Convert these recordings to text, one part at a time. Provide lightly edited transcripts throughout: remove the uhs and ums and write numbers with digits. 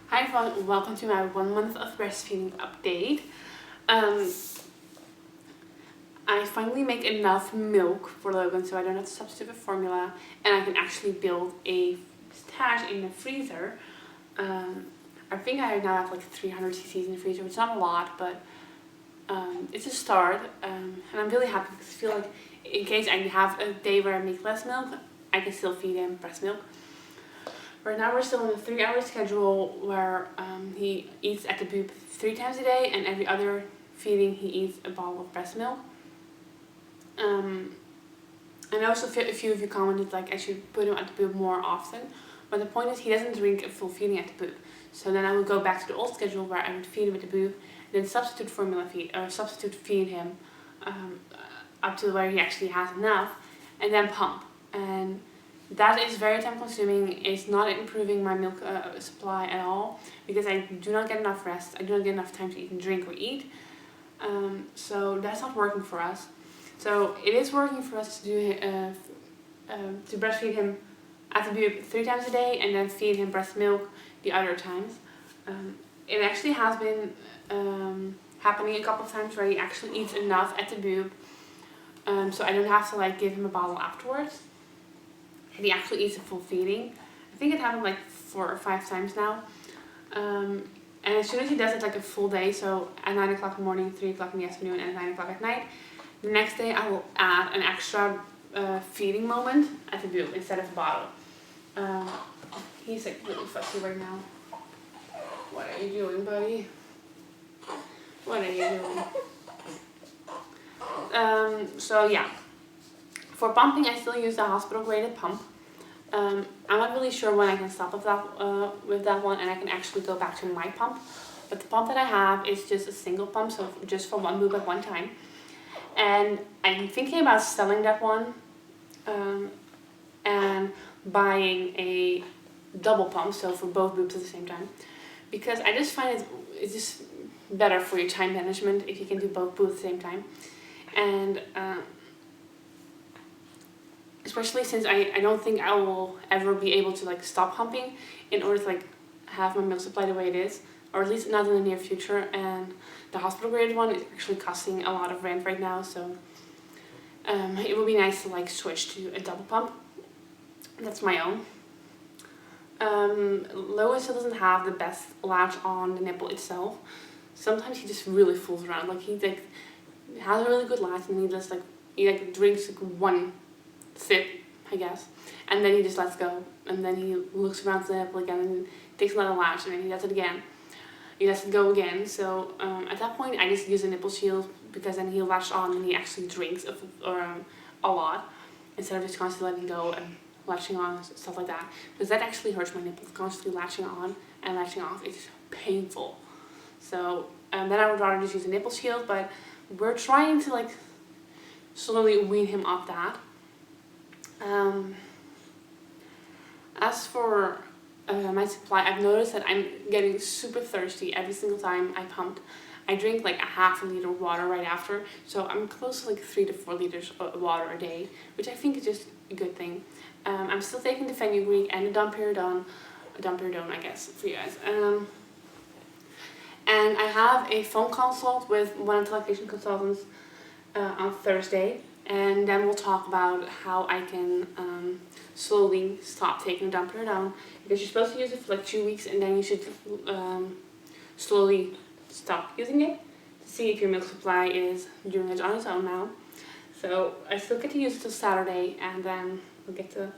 Hi everyone, welcome to my 1 month of breastfeeding update. I finally make enough milk for Logan so I don't have to substitute the formula and I can actually build a stash in the freezer. I think I now have like 300 cc's in the freezer, which is not a lot, but it's a start. And I'm really happy because I feel like in case I have a day where I make less milk, I can still feed him breast milk. Right now we're still on a 3-hour schedule where he eats at the boob 3 times a day, and every other feeding he eats a bottle of breast milk. I know a few of you commented like I should put him at the boob more often, but the point is he doesn't drink a full feeding at the boob. So then I would go back to the old schedule where I would feed him at the boob, then substitute formula feed or substitute feed him up to where he actually has enough, and then pump. And that is very time consuming. It's not improving my milk supply at all because I do not get enough rest. I do not get enough time to even drink or eat. So that's not working for us. So it is working for us to do to breastfeed him at the boob 3 times a day and then feed him breast milk the other times. It actually has been happening a couple of times where he actually eats enough at the boob, so I don't have to like give him a bottle afterwards. And he actually eats a full feeding. I think it happened like 4 or 5 times now. And as soon as he does it like a full day, so at 9 o'clock in the morning, 3 o'clock in the afternoon, and 9 o'clock at night, the next day I will add an extra feeding moment at the boob instead of the bottle. He's like really fussy right now. What are you doing, buddy? What are you doing? So yeah. For pumping, I still use the hospital-graded pump. I'm not really sure when I can stop with that one, and I can actually go back to my pump. But the pump that I have is just a single pump, so just for one boob at one time. And I'm thinking about selling that one and buying a double pump, so for both boobs at the same time. Because I just find it's just better for your time management if you can do both boobs at the same time. And especially since I don't think I will ever be able to like stop pumping in order to like have my milk supply the way it is, or at least not in the near future. And the hospital graded one is actually costing a lot of rent right now, so it would be nice to like switch to a double pump. That's my own. Lois still doesn't have the best latch on the nipple itself. Sometimes he just really fools around. Like he like has a really good latch, and he just like drinks like one sip, I guess, and then he just lets go, and then he looks around the nipple again and takes another latch, and then he does it again. He lets it go again. So at that point I just use a nipple shield, because then he'll latch on and he actually drinks a lot instead of just constantly letting go and latching on and stuff like that, because that actually hurts my nipples. Constantly latching on and latching off, it's painful. So then I would rather just use a nipple shield, but we're trying to like slowly wean him off that. As for my supply, I've noticed that I'm getting super thirsty every single time I pumped. I drink like a half a liter of water right after, so I'm close to like 3 to 4 liters of water a day, which I think is just a good thing. I'm still taking the fenugreek and the domperidone I guess for you guys. And I have a phone consult with one of the lactation consultants on Thursday. And then we'll talk about how I can slowly stop taking domperidone, because you're supposed to use it for like 2 weeks, and then you should slowly stop using it to see if your milk supply is doing it on its own now. So I still get to use it till Saturday, and then we'll get to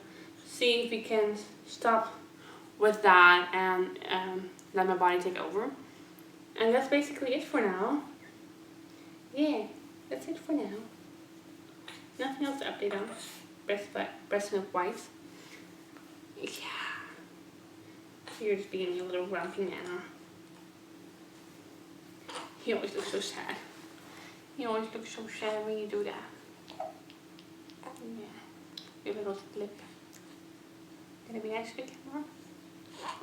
see if we can stop with that and let my body take over. And that's basically it for now. Yeah, that's it for now. Nothing else to update on. Breast milk wise. Yeah. You're just being a little grumpy nana. He always looks so sad. He always looks so sad when you do that. Yeah. Your little lip. Gonna be nice for the camera?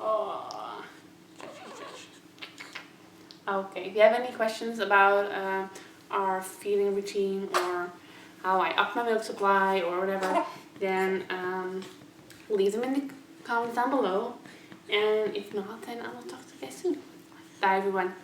Oh. Okay, if you have any questions about our feeding routine or how I up my milk supply or whatever, then leave them in the comments down below. And if not, then I will talk to you guys soon. Bye everyone.